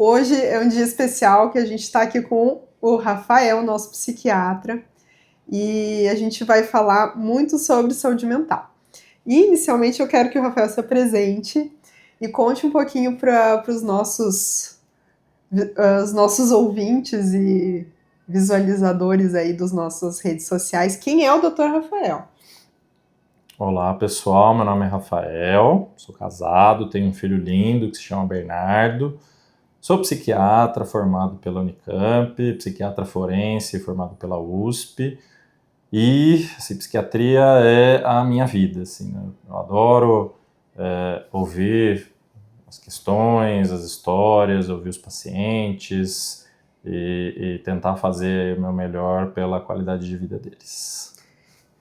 Hoje é um dia especial que a gente está aqui com o Rafael, nosso psiquiatra, e a gente vai falar muito sobre saúde mental. E, inicialmente, eu quero que o Rafael se apresente e conte um pouquinho para os nossos ouvintes e visualizadores aí das nossas redes sociais. Quem é o Dr. Rafael? Olá pessoal, meu nome é Rafael, sou casado, tenho um filho lindo que se chama Bernardo, sou psiquiatra formado pela Unicamp, psiquiatra forense formado pela USP e assim, psiquiatria é a minha vida, assim, né? Eu adoro ouvir as questões, as histórias, ouvir os pacientes e tentar fazer o meu melhor pela qualidade de vida deles.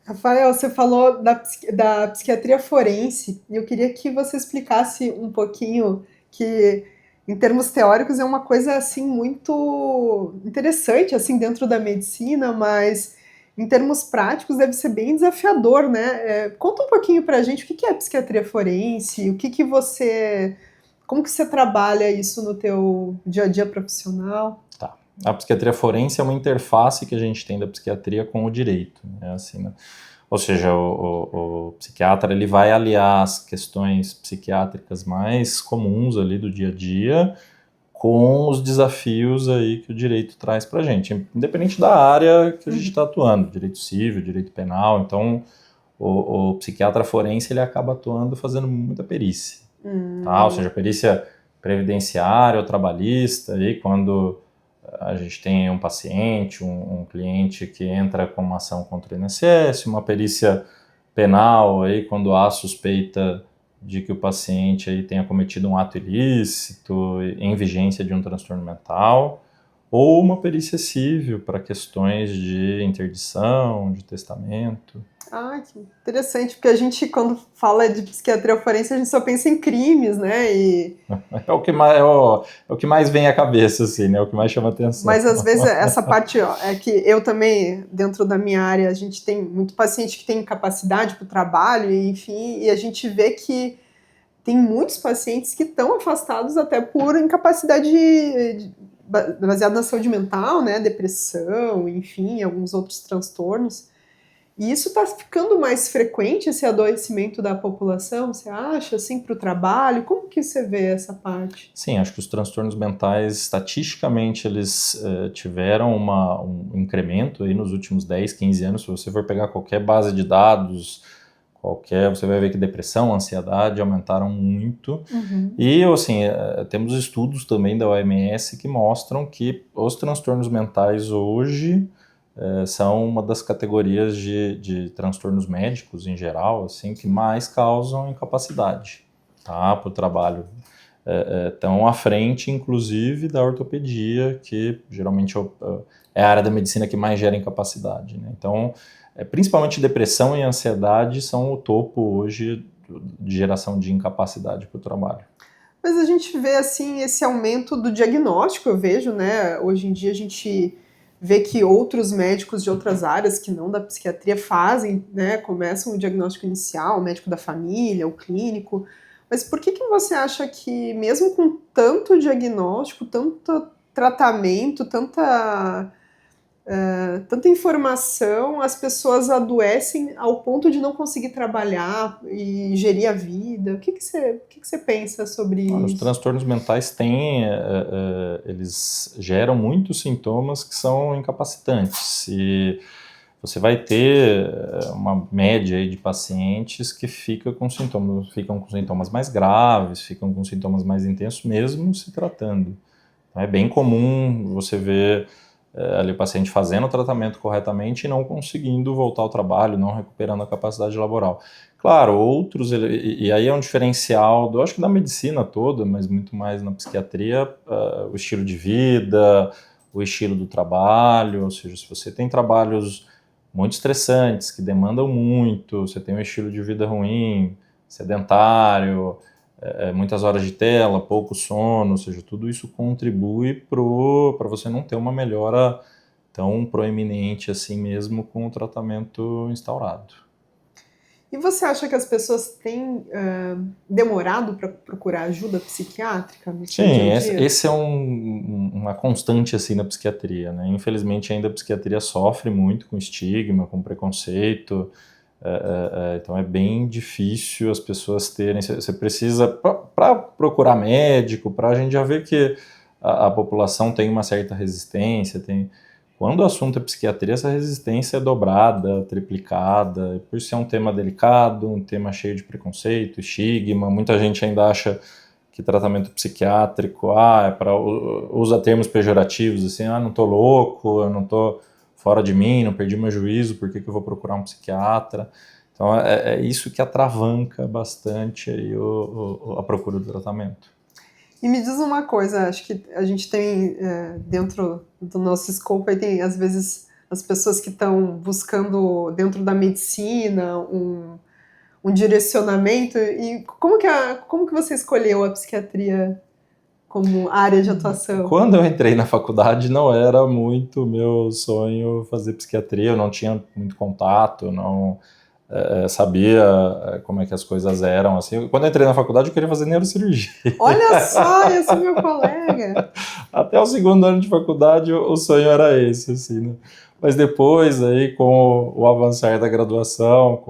Rafael, você falou da psiquiatria forense, e eu queria que você explicasse um pouquinho que, em termos teóricos, é uma coisa assim muito interessante assim dentro da medicina, mas em termos práticos deve ser bem desafiador, né? Conta um pouquinho para a gente o que é psiquiatria forense, como que você trabalha isso no teu dia a dia profissional? Tá. A psiquiatria forense é uma interface que a gente tem da psiquiatria com o direito, né? Assim, né? Ou seja, o psiquiatra ele vai aliar as questões psiquiátricas mais comuns ali do dia a dia com os desafios aí que o direito traz para a gente, independente da área que a gente está atuando, direito civil, direito penal. Então, o psiquiatra forense ele acaba atuando fazendo muita perícia, tá? Ou seja, perícia previdenciária ou trabalhista, aí quando a gente tem um paciente, um cliente que entra com uma ação contra o INSS, uma perícia penal, aí, quando há suspeita de que o paciente aí tenha cometido um ato ilícito em vigência de um transtorno mental, ou uma perícia civil para questões de interdição, de testamento. Ah, que interessante, porque a gente, quando fala de psiquiatria forense, a gente só pensa em crimes, né? É o que mais, é o que mais vem à cabeça, assim, né? É o que mais chama atenção. Mas às vezes essa parte, ó, é que eu também, dentro da minha área, a gente tem muito paciente que tem incapacidade para o trabalho, e, enfim, e a gente vê que tem muitos pacientes que estão afastados até por incapacidade baseada na saúde mental, né? Depressão, enfim, alguns outros transtornos. E isso está ficando mais frequente, esse adoecimento da população, você acha, assim, para o trabalho? Como que você vê essa parte? Sim, acho que os transtornos mentais, estatisticamente, eles tiveram um incremento aí nos últimos 10, 15 anos. Se você for pegar qualquer base de dados, você vai ver que depressão, ansiedade aumentaram muito. E, assim, temos estudos também da OMS que mostram que os transtornos mentais hoje são uma das categorias de transtornos médicos, em geral, assim, que mais causam incapacidade, tá, para o trabalho. Estão à frente, inclusive, da ortopedia, que geralmente é a área da medicina que mais gera incapacidade, né? Então, principalmente depressão e ansiedade são o topo hoje de geração de incapacidade para o trabalho. Mas a gente vê, assim, esse aumento do diagnóstico, eu vejo, né? Hoje em dia a gente vê que outros médicos de outras áreas que não da psiquiatria fazem, né? Começam o diagnóstico inicial, o médico da família, o clínico. Mas por que você acha que, mesmo com tanto diagnóstico, tanto tratamento, tanta informação, as pessoas adoecem ao ponto de não conseguir trabalhar e gerir a vida? O que que você pensa sobre Os isso? transtornos mentais têm, eles geram muitos sintomas que são incapacitantes. E você vai ter uma média aí de pacientes que ficam com sintomas mais graves, ficam com sintomas mais intensos, mesmo se tratando. Então, é bem comum você ver ali o paciente fazendo o tratamento corretamente e não conseguindo voltar ao trabalho, não recuperando a capacidade laboral. Claro, outros, e aí é um diferencial, acho que da medicina toda, mas muito mais na psiquiatria, o estilo de vida, o estilo do trabalho. Ou seja, se você tem trabalhos muito estressantes, que demandam muito, você tem um estilo de vida ruim, sedentário, muitas horas de tela, pouco sono, ou seja, tudo isso contribui para você não ter uma melhora tão proeminente assim mesmo com o tratamento instaurado. E você acha que as pessoas têm demorado para procurar ajuda psiquiátrica no seu dia Sim, a dia? esse é uma constante assim na psiquiatria, né? Infelizmente ainda a psiquiatria sofre muito com estigma, com preconceito, então é bem difícil as pessoas terem. Você precisa, para procurar médico, para a gente já ver que a população tem uma certa resistência, quando o assunto é psiquiatria, essa resistência é dobrada, triplicada, por ser um tema delicado, um tema cheio de preconceito, estigma, muita gente ainda acha que tratamento psiquiátrico, usa termos pejorativos, assim, não tô louco, eu não tô fora de mim, não perdi meu juízo, por que eu vou procurar um psiquiatra? Então é isso que atravanca bastante aí a procura do tratamento. E me diz uma coisa, acho que a gente tem dentro do nosso escopo, aí tem às vezes as pessoas que estão buscando dentro da medicina um direcionamento, e como que você escolheu a psiquiatria como área de atuação? Quando eu entrei na faculdade não era muito meu sonho fazer psiquiatria, eu não tinha muito contato, não sabia como é que as coisas eram, assim. Quando eu entrei na faculdade eu queria fazer neurocirurgia. Olha só, eu sou meu colega! Até o segundo ano de faculdade o sonho era esse, assim, né? Mas depois, aí, com o avançar da graduação,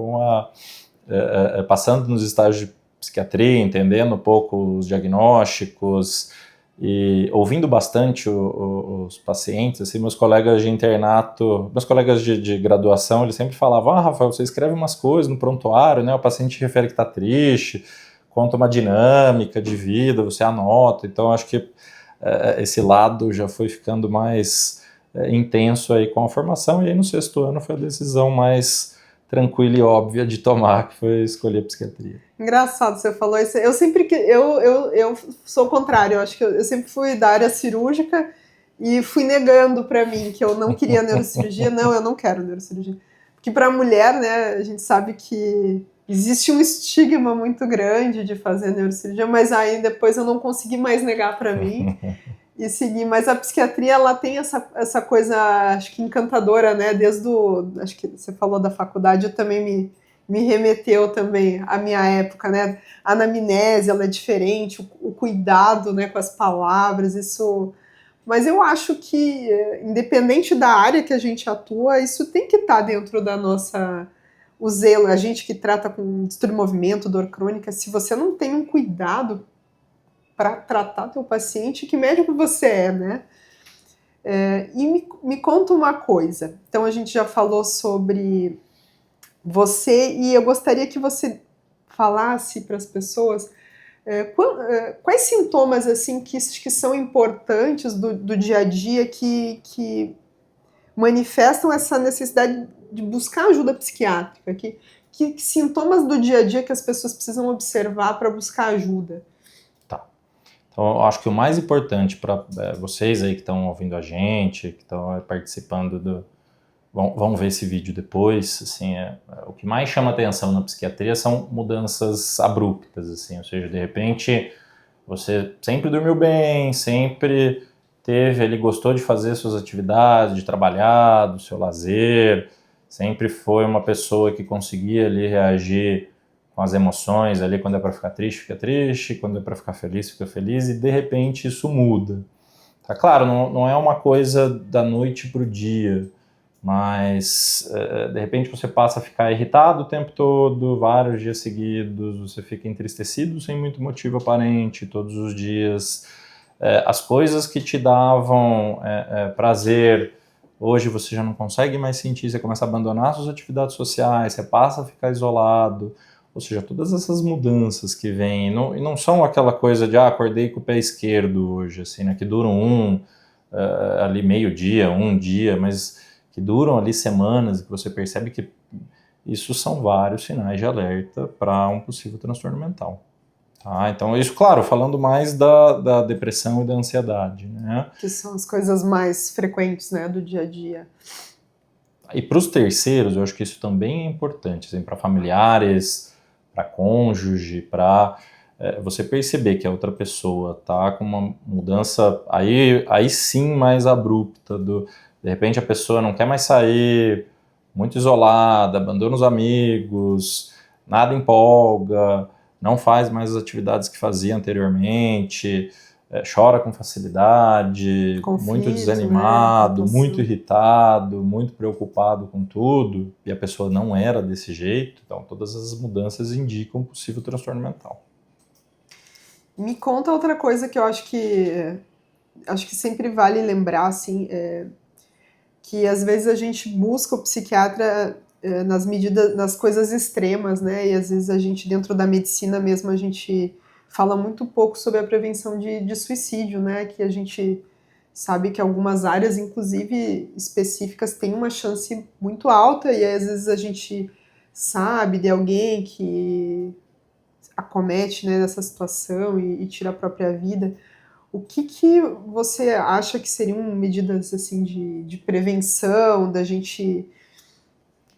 passando nos estágios de psiquiatria, entendendo um pouco os diagnósticos e ouvindo bastante os pacientes, assim, meus colegas de internato, meus colegas de graduação, eles sempre falavam, Rafael, você escreve umas coisas no prontuário, né, o paciente refere que está triste, conta uma dinâmica de vida, você anota, então acho que esse lado já foi ficando mais intenso aí com a formação, e aí no sexto ano foi a decisão mais tranquila e óbvia de tomar, que foi escolher psiquiatria. Engraçado, você falou isso. Eu sou o contrário, eu acho que eu sempre fui da área cirúrgica e fui negando para mim que eu não queria neurocirurgia. Não, eu não quero neurocirurgia. Porque para mulher, né, a gente sabe que existe um estigma muito grande de fazer neurocirurgia, mas aí depois eu não consegui mais negar para mim e seguir. Mas a psiquiatria, ela tem essa coisa, acho que encantadora, né, acho que você falou da faculdade, eu também me remeteu também à minha época, né? A anamnese, ela é diferente, o cuidado, né, com as palavras, isso. Mas eu acho que, independente da área que a gente atua, isso tem que estar dentro da nossa. O zelo, a gente que trata com distúrbio de movimento, dor crônica, se você não tem um cuidado para tratar teu paciente, que médico você é, né? E me conta uma coisa. Então, a gente já falou sobre você, e eu gostaria que você falasse para as pessoas quais sintomas assim que são importantes do dia a dia que manifestam essa necessidade de buscar ajuda psiquiátrica, que sintomas do dia a dia que as pessoas precisam observar para buscar ajuda. Tá. Então, eu acho que o mais importante para vocês aí que estão ouvindo a gente, que estão participando vão ver esse vídeo depois, assim, o que mais chama atenção na psiquiatria são mudanças abruptas, assim, ou seja, de repente você sempre dormiu bem, sempre gostou de fazer suas atividades, de trabalhar, do seu lazer, sempre foi uma pessoa que conseguia ali reagir com as emoções ali, quando é para ficar triste, fica triste, quando é para ficar feliz, fica feliz, e de repente isso muda. Tá claro, não é uma coisa da noite para o dia, mas de repente você passa a ficar irritado o tempo todo, vários dias seguidos, você fica entristecido sem muito motivo aparente, todos os dias. As coisas que te davam prazer, hoje você já não consegue mais sentir, você começa a abandonar suas atividades sociais, você passa a ficar isolado, ou seja, todas essas mudanças que vêm, e não são aquela coisa de acordei com o pé esquerdo hoje, assim, né, que duram ali meio dia, um dia, mas que duram ali semanas, e que você percebe que isso são vários sinais de alerta para um possível transtorno mental. Tá? Então, isso, claro, falando mais da depressão e da ansiedade, né? Que são as coisas mais frequentes, né, do dia a dia. E para os terceiros, eu acho que isso também é importante, assim, para familiares, para cônjuge, para você perceber que a outra pessoa está com uma mudança aí sim mais abrupta, de repente a pessoa não quer mais sair, muito isolada, abandona os amigos, nada empolga, não faz mais as atividades que fazia anteriormente, chora com facilidade, Conflito, muito desanimado, né? muito irritado, muito preocupado com tudo, e a pessoa não era desse jeito, então todas as mudanças indicam um possível transtorno mental. Me conta outra coisa que eu acho que sempre vale lembrar, assim, que às vezes a gente busca o psiquiatra nas coisas extremas, né? E às vezes a gente, dentro da medicina mesmo, a gente fala muito pouco sobre a prevenção de suicídio, né? Que a gente sabe que algumas áreas, inclusive específicas, têm uma chance muito alta, e aí, às vezes a gente sabe de alguém que acomete, né, dessa situação e tira a própria vida. O que você acha que seriam medidas assim de prevenção, da gente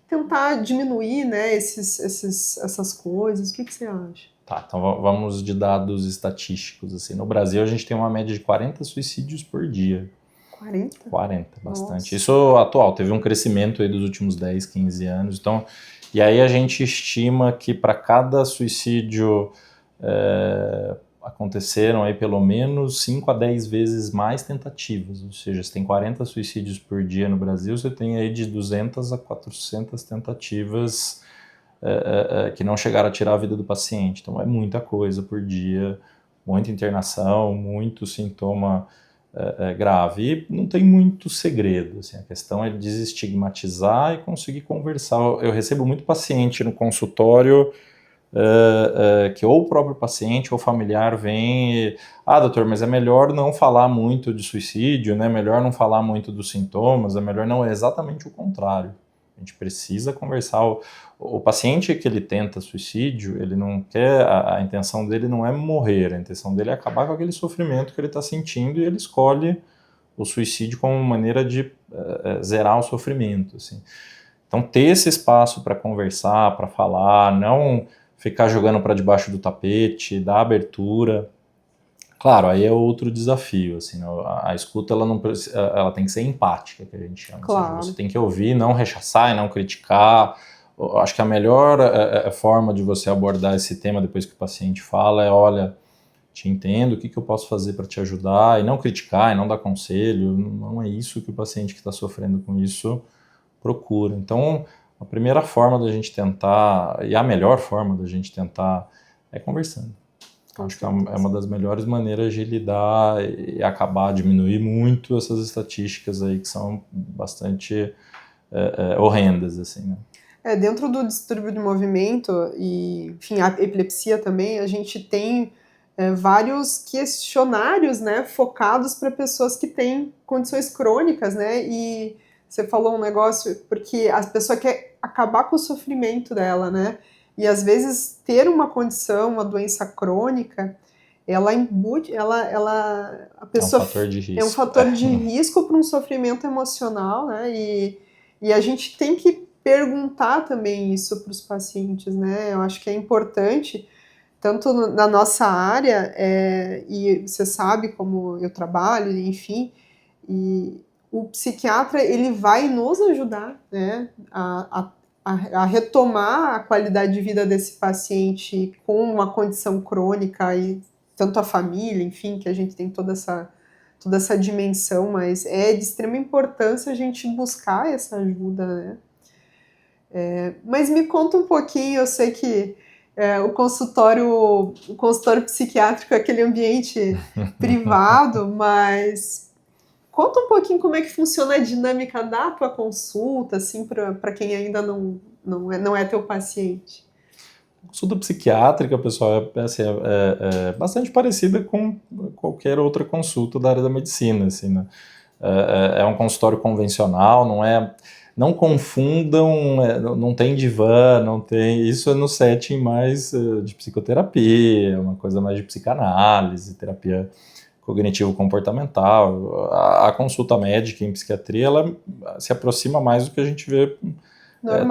tentar diminuir, né, essas coisas? O que você acha? Tá, então vamos de dados estatísticos. Assim. No Brasil, a gente tem uma média de 40 suicídios por dia. 40? 40, bastante. Nossa. Isso atual, teve um crescimento aí dos últimos 10, 15 anos. Então, e aí a gente estima que para cada suicídio aconteceram aí pelo menos 5 a 10 vezes mais tentativas. Ou seja, se tem 40 suicídios por dia no Brasil, você tem aí de 200 a 400 tentativas que não chegaram a tirar a vida do paciente. Então é muita coisa por dia, muita internação, muito sintoma grave. E não tem muito segredo. Assim, a questão é desestigmatizar e conseguir conversar. Eu recebo muito paciente no consultório que ou o próprio paciente ou familiar vem e, doutor, mas é melhor não falar muito de suicídio, né? Melhor não falar muito dos sintomas, é melhor não, é exatamente o contrário. A gente precisa conversar. O paciente que ele tenta suicídio, ele não quer, a intenção dele não é morrer, a intenção dele é acabar com aquele sofrimento que ele está sentindo, e ele escolhe o suicídio como maneira de zerar o sofrimento. Assim. Então, ter esse espaço para conversar, para falar, não ficar jogando para debaixo do tapete, dar abertura. Claro, aí é outro desafio, assim, a escuta ela tem que ser empática, que a gente chama. Claro. Ou seja, você tem que ouvir, não rechaçar e não criticar. Eu acho que a melhor forma de você abordar esse tema depois que o paciente fala é, olha, te entendo, o que eu posso fazer para te ajudar, e não criticar, e não dar conselho, não é isso que o paciente que está sofrendo com isso procura. Então, a primeira forma da gente tentar, e a melhor forma da gente tentar, é conversando. Acho que é uma das melhores maneiras de lidar e acabar, diminuir muito essas estatísticas aí que são bastante horrendas, assim, né? Dentro do distúrbio de movimento e, enfim, a epilepsia também, a gente tem vários questionários, né, focados para pessoas que têm condições crônicas, né, e você falou um negócio, porque a pessoa quer acabar com o sofrimento dela, né, e às vezes ter uma condição, uma doença crônica, ela embute, a pessoa é um fator de risco para um sofrimento emocional, né, e a gente tem que perguntar também isso para os pacientes, né, eu acho que é importante, tanto na nossa área, e você sabe como eu trabalho, enfim, e o psiquiatra, ele vai nos ajudar, né, a retomar a qualidade de vida desse paciente com uma condição crônica, e tanto a família, enfim, que a gente tem toda essa dimensão, mas é de extrema importância a gente buscar essa ajuda, né. Mas me conta um pouquinho, eu sei que o consultório psiquiátrico é aquele ambiente privado, mas conta um pouquinho como é que funciona a dinâmica da tua consulta, assim, para quem ainda não é teu paciente. Consulta psiquiátrica, pessoal, é bastante parecida com qualquer outra consulta da área da medicina, assim, né? É um consultório convencional, não confundam, não tem divã, não tem, isso é no setting mais de psicoterapia, é uma coisa mais de psicanálise, terapia cognitivo-comportamental. A consulta médica em psiquiatria, ela se aproxima mais do que a gente vê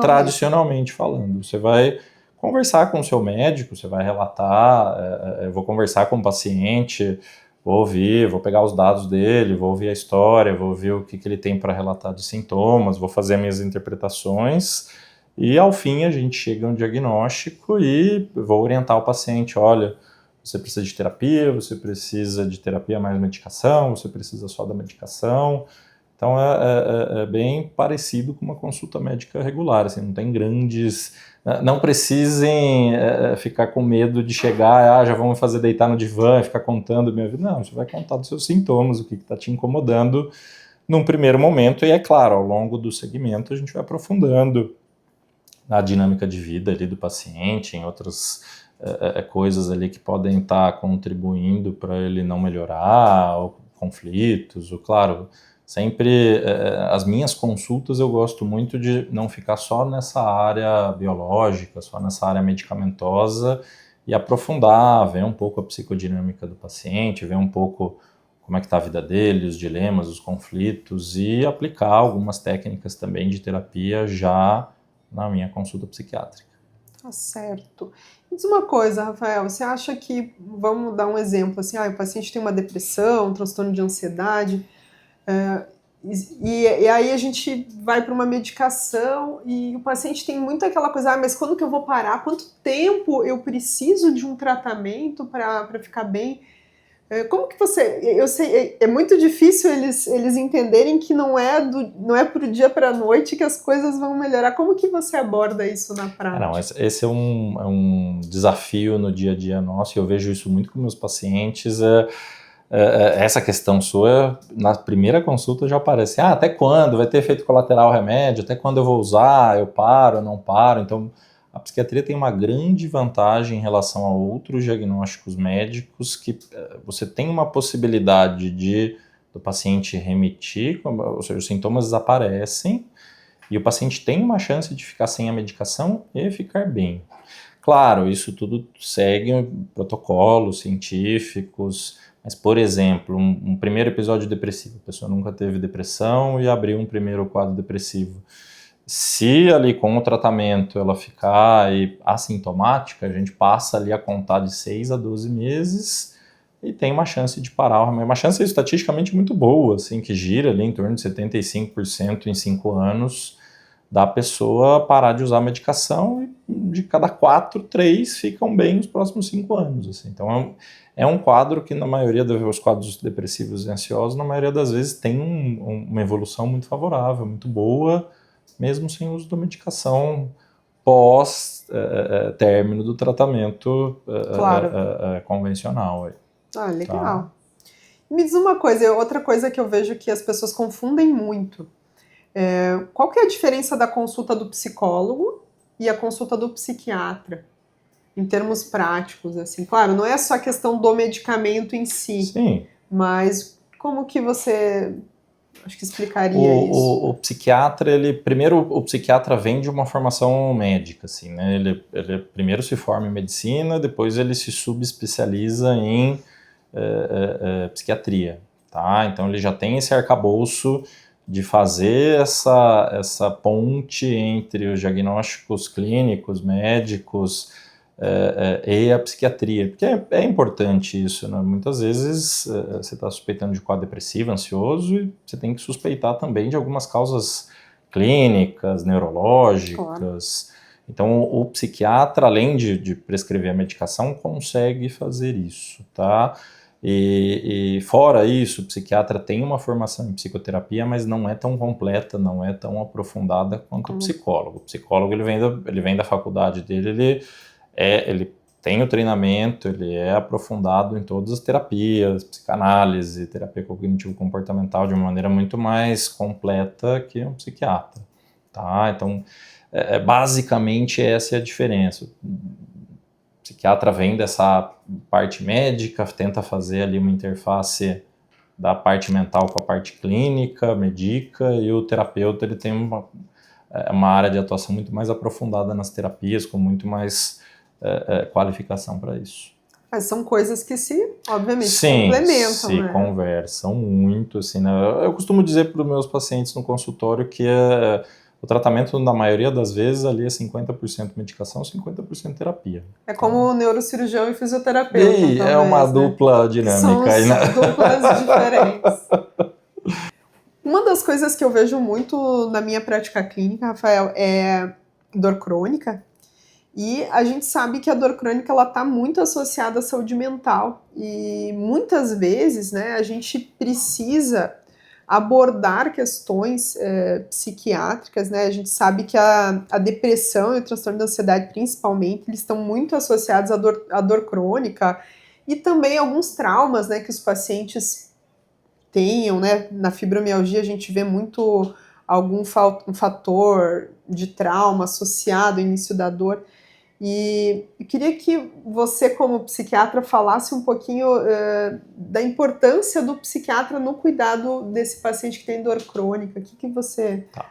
tradicionalmente falando. Você vai conversar com o seu médico, você vai relatar, eu vou conversar com o paciente, vou ouvir, vou pegar os dados dele, vou ouvir a história, vou ouvir o que ele tem para relatar de sintomas, vou fazer minhas interpretações E ao fim a gente chega a um diagnóstico e vou orientar o paciente, olha, você precisa de terapia, você precisa de terapia mais medicação, você precisa só da medicação. Então é bem parecido com uma consulta médica regular, assim, não tem grandes... Não precisem ficar com medo de chegar, já vamos fazer deitar no divã e ficar contando minha vida. Não, você vai contar dos seus sintomas, o que está te incomodando num primeiro momento, e é claro, ao longo do segmento a gente vai aprofundando na dinâmica de vida ali do paciente, em outras coisas ali que podem estar contribuindo para ele não melhorar, ou conflitos, ou claro, sempre as minhas consultas eu gosto muito de não ficar só nessa área biológica, só nessa área medicamentosa e aprofundar, ver um pouco a psicodinâmica do paciente, ver um pouco como é que está a vida dele, os dilemas, os conflitos e aplicar algumas técnicas também de terapia já na minha consulta psiquiátrica. Tá certo. Me diz uma coisa, Rafael, você acha que, vamos dar um exemplo, assim, o paciente tem uma depressão, um transtorno de ansiedade, e aí a gente vai para uma medicação e o paciente tem muito aquela coisa, mas quando que eu vou parar? Quanto tempo eu preciso de um tratamento para ficar bem? Como que você... Eu sei, é muito difícil eles entenderem que não é pro dia para a noite que as coisas vão melhorar. Como que você aborda isso na prática? Não, esse é um desafio no dia a dia nosso, e eu vejo isso muito com meus pacientes. Essa questão sua, na primeira consulta já aparece, até quando? Vai ter efeito colateral remédio? Até quando eu vou usar? Eu paro, eu não paro? Então, a psiquiatria tem uma grande vantagem em relação a outros diagnósticos médicos, que você tem uma possibilidade do paciente remitir, ou seja, os sintomas desaparecem, e o paciente tem uma chance de ficar sem a medicação e ficar bem. Claro, isso tudo segue protocolos científicos, mas, por exemplo, um primeiro episódio depressivo, a pessoa nunca teve depressão e abriu um primeiro quadro depressivo. Se ali com o tratamento ela ficar assintomática, a gente passa ali a contar de 6 a 12 meses e tem uma chance de parar o remédio. Uma chance estatisticamente muito boa, assim, que gira ali em torno de 75% em 5 anos da pessoa parar de usar a medicação, e de cada 4, 3 ficam bem nos próximos 5 anos. Assim. Então é um quadro que na maioria dos quadros depressivos e ansiosos, na maioria das vezes tem uma evolução muito favorável, muito boa, mesmo sem uso da medicação pós-término do tratamento convencional. Legal. Tá. Me diz uma coisa, outra coisa que eu vejo que as pessoas confundem muito. Qual que é a diferença da consulta do psicólogo e a consulta do psiquiatra? Em termos práticos, assim. Claro, não é só a questão do medicamento em si. Sim. Mas como que você... Acho que explicaria isso. O psiquiatra, primeiro o psiquiatra vem de uma formação médica, assim, né? Ele primeiro se forma em medicina, depois ele se subespecializa em psiquiatria, tá? Então ele já tem esse arcabouço de fazer essa ponte entre os diagnósticos clínicos, médicos e a psiquiatria, porque é importante isso, né? Muitas vezes você está suspeitando de quadro depressivo, ansioso, e você tem que suspeitar também de algumas causas clínicas, neurológicas. Claro. Então o psiquiatra, além de prescrever a medicação, consegue fazer isso, tá? E fora isso, o psiquiatra tem uma formação em psicoterapia, mas não é tão completa, não é tão aprofundada quanto o psicólogo. O psicólogo ele vem da faculdade dele, ele tem o treinamento, ele é aprofundado em todas as terapias, psicanálise, terapia cognitivo-comportamental, de uma maneira muito mais completa que um psiquiatra, tá? Então, basicamente essa é a diferença. O psiquiatra vem dessa parte médica, tenta fazer ali uma interface da parte mental com a parte clínica, medica, e o terapeuta ele tem uma área de atuação muito mais aprofundada nas terapias, com muito mais qualificação para isso. Mas são coisas que obviamente, complementam, se conversam muito, assim, né? Eu costumo dizer para os meus pacientes no consultório que o tratamento, na maioria das vezes, ali é 50% medicação, 50% terapia. É como neurocirurgião e fisioterapeuta, talvez, é uma dupla dinâmica. São duplas diferentes. Uma das coisas que eu vejo muito na minha prática clínica, Rafael, é dor crônica, e a gente sabe que a dor crônica ela está muito associada à saúde mental, e muitas vezes, né, a gente precisa abordar questões psiquiátricas, né, a gente sabe que a depressão e o transtorno da ansiedade, principalmente, eles estão muito associados à dor crônica, e também alguns traumas, né, que os pacientes tenham, né, na fibromialgia a gente vê muito um fator de trauma associado ao início da dor, e eu queria que você, como psiquiatra, falasse um pouquinho da importância do psiquiatra no cuidado desse paciente que tem dor crônica. O que você... Tá.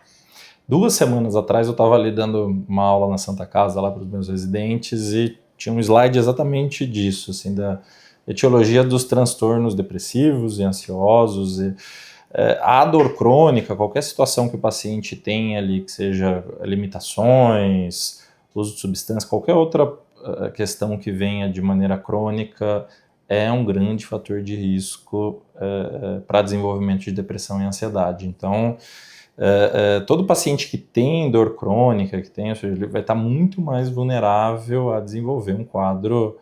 2 semanas atrás eu estava ali dando uma aula na Santa Casa lá para os meus residentes e tinha um slide exatamente disso, assim, da etiologia dos transtornos depressivos e ansiosos. E, a dor crônica, qualquer situação que o paciente tenha ali, que seja limitações, uso de substância, qualquer outra questão que venha de maneira crônica, é um grande fator de risco para desenvolvimento de depressão e ansiedade. Então, todo paciente que tem dor crônica, ou seja, ele vai estar muito mais vulnerável a desenvolver um quadro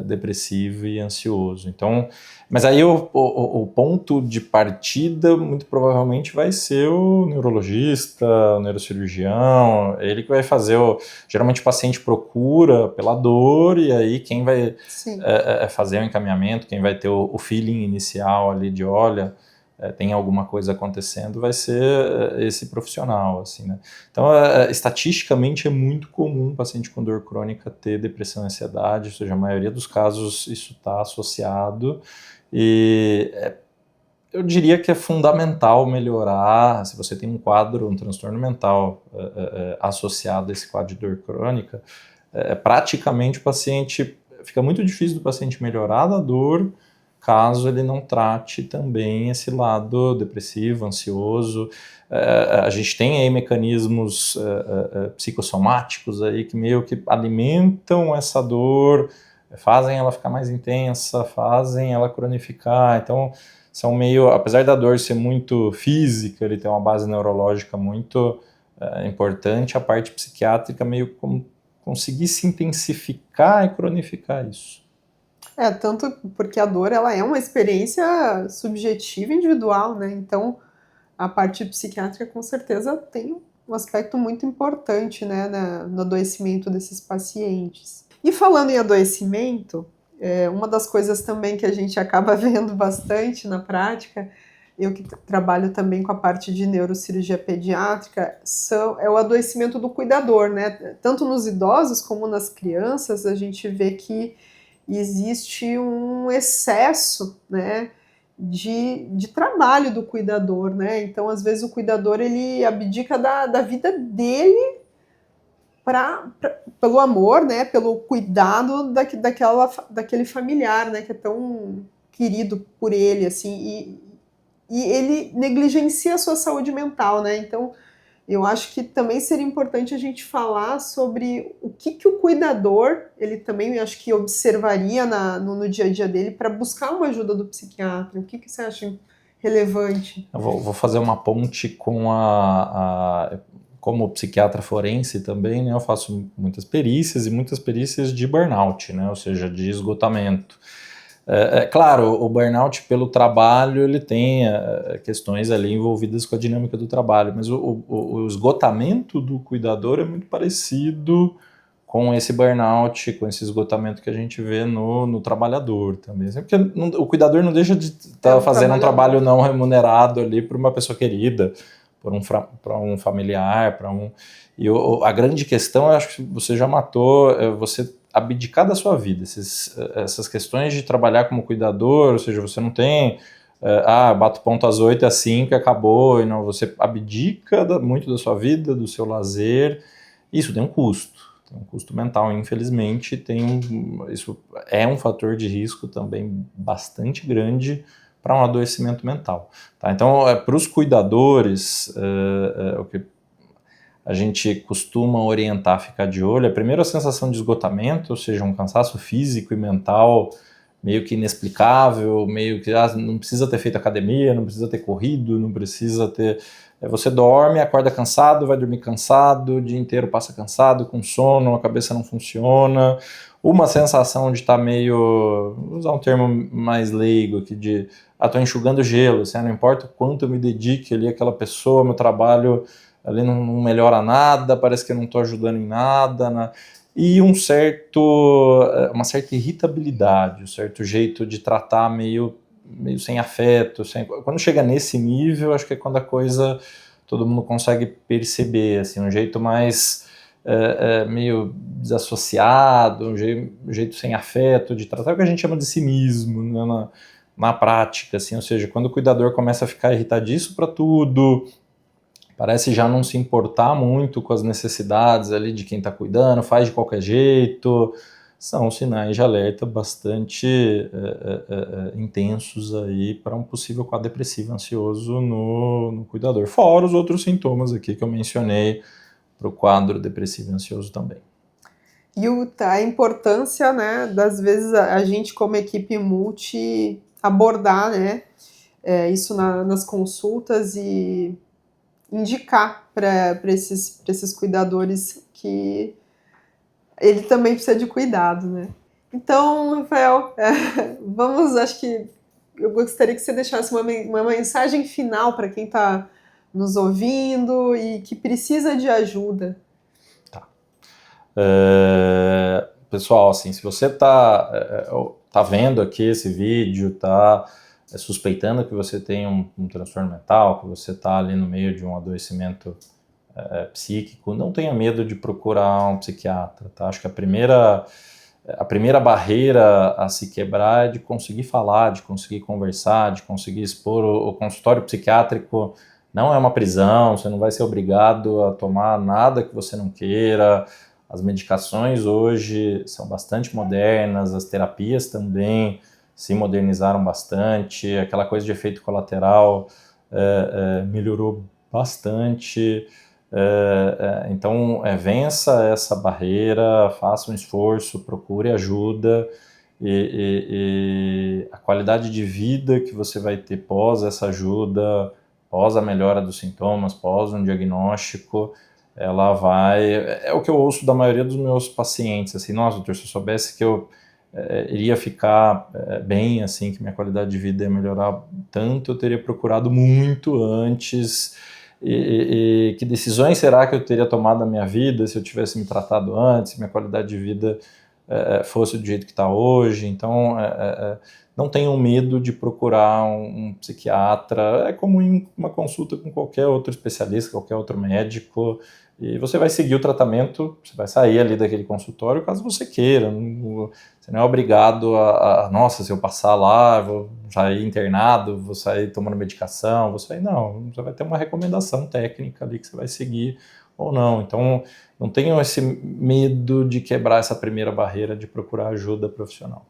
depressivo e ansioso. Então, mas aí o ponto de partida muito provavelmente vai ser o neurologista, o neurocirurgião, ele que vai fazer geralmente o paciente procura pela dor e aí quem vai fazer o encaminhamento, quem vai ter o feeling inicial ali de olha, tem alguma coisa acontecendo, vai ser esse profissional, assim, né? Então, estatisticamente é muito comum um paciente com dor crônica ter depressão e ansiedade, ou seja, a maioria dos casos isso está associado, e eu diria que é fundamental melhorar, se você tem um quadro, um transtorno mental associado a esse quadro de dor crônica, praticamente o paciente, fica muito difícil do paciente melhorar da dor, caso ele não trate também esse lado depressivo, ansioso. A gente tem aí mecanismos psicossomáticos aí que meio que alimentam essa dor, fazem ela ficar mais intensa, fazem ela cronificar. Então, são meio, apesar da dor ser muito física, ele tem uma base neurológica muito importante, a parte psiquiátrica meio como conseguir se intensificar e cronificar isso. Tanto porque a dor ela é uma experiência subjetiva e individual, né? Então, a parte psiquiátrica com certeza tem um aspecto muito importante, né, no adoecimento desses pacientes. E falando em adoecimento, uma das coisas também que a gente acaba vendo bastante na prática, eu que trabalho também com a parte de neurocirurgia pediátrica, é o adoecimento do cuidador, né? Tanto nos idosos como nas crianças, a gente vê que existe um excesso, né, de trabalho do cuidador, né? Então, às vezes, o cuidador ele abdica da vida dele pelo amor, né, pelo cuidado daquele familiar, né, que é tão querido por ele, assim, e ele negligencia a sua saúde mental, né? Então, eu acho que também seria importante a gente falar sobre o que o cuidador, ele também, eu acho que observaria no dia a dia dele para buscar uma ajuda do psiquiatra. O que você acha relevante? Eu vou fazer uma ponte com como psiquiatra forense também, né, eu faço muitas perícias e muitas perícias de burnout, né, ou seja, de esgotamento. Claro, o burnout pelo trabalho, ele tem questões ali envolvidas com a dinâmica do trabalho, mas o esgotamento do cuidador é muito parecido com esse burnout, com esse esgotamento que a gente vê no trabalhador também. Porque o cuidador não deixa de estar fazendo um trabalho não remunerado ali por uma pessoa querida, para um familiar, E a grande questão, eu acho que você já matou, você abdicar da sua vida, essas questões de trabalhar como cuidador, ou seja, você não tem, bato ponto às 8, às 5 e acabou, e não, você abdica muito da sua vida, do seu lazer, isso tem um custo mental, infelizmente, isso é um fator de risco também bastante grande para um adoecimento mental. Tá? Então, para os cuidadores, o que a gente costuma orientar a ficar de olho, primeiro a sensação de esgotamento, ou seja, um cansaço físico e mental meio que inexplicável, meio que não precisa ter feito academia, não precisa ter corrido, não precisa ter... Você dorme, acorda cansado, vai dormir cansado, o dia inteiro passa cansado, com sono, a cabeça não funciona, uma sensação de estar meio, vou usar um termo mais leigo aqui, de tô enxugando gelo, assim, não importa o quanto eu me dedique ali àquela pessoa, meu trabalho ali não melhora nada, parece que eu não estou ajudando em nada, né? E uma certa irritabilidade, um certo jeito de tratar meio sem afeto. Quando chega nesse nível, acho que é quando a coisa todo mundo consegue perceber, assim, um jeito mais meio desassociado, um jeito sem afeto de tratar, o que a gente chama de cinismo, né, na prática, assim, ou seja, quando o cuidador começa a ficar irritadiço para tudo, parece já não se importar muito com as necessidades ali de quem está cuidando, faz de qualquer jeito, são sinais de alerta bastante intensos aí para um possível quadro depressivo ansioso no cuidador. Fora os outros sintomas aqui que eu mencionei para o quadro depressivo ansioso também. E a importância, né, das vezes a gente como equipe multi abordar, né, isso nas consultas e indicar para esses cuidadores que ele também precisa de cuidado, né? Então, Rafael, acho que eu gostaria que você deixasse uma mensagem final para quem está nos ouvindo e que precisa de ajuda. Tá. Pessoal, assim, se você tá vendo aqui esse vídeo, tá suspeitando que você tem um transtorno mental, que você está ali no meio de um adoecimento psíquico, não tenha medo de procurar um psiquiatra, tá? Acho que a primeira barreira a se quebrar é de conseguir falar, de conseguir conversar, de conseguir expor. O consultório psiquiátrico não é uma prisão, você não vai ser obrigado a tomar nada que você não queira. As medicações hoje são bastante modernas, as terapias também se modernizaram bastante, aquela coisa de efeito colateral melhorou bastante. Então, vença essa barreira, faça um esforço, procure ajuda e a qualidade de vida que você vai ter pós essa ajuda, pós a melhora dos sintomas, pós um diagnóstico, ela vai... É o que eu ouço da maioria dos meus pacientes, assim, nossa, doutor, se eu soubesse que eu iria ficar bem, assim, que minha qualidade de vida ia melhorar tanto, eu teria procurado muito antes. E que decisões será que eu teria tomado na minha vida se eu tivesse me tratado antes, se minha qualidade de vida fosse do jeito que está hoje. Então, não tenham medo de procurar um psiquiatra. É como em uma consulta com qualquer outro especialista, qualquer outro médico, e você vai seguir o tratamento, você vai sair ali daquele consultório caso você queira. Você não é obrigado nossa, se eu passar lá, vou sair internado, vou sair tomando medicação, vou sair... Não, você vai ter uma recomendação técnica ali que você vai seguir ou não. Então, não tenham esse medo de quebrar essa primeira barreira de procurar ajuda profissional.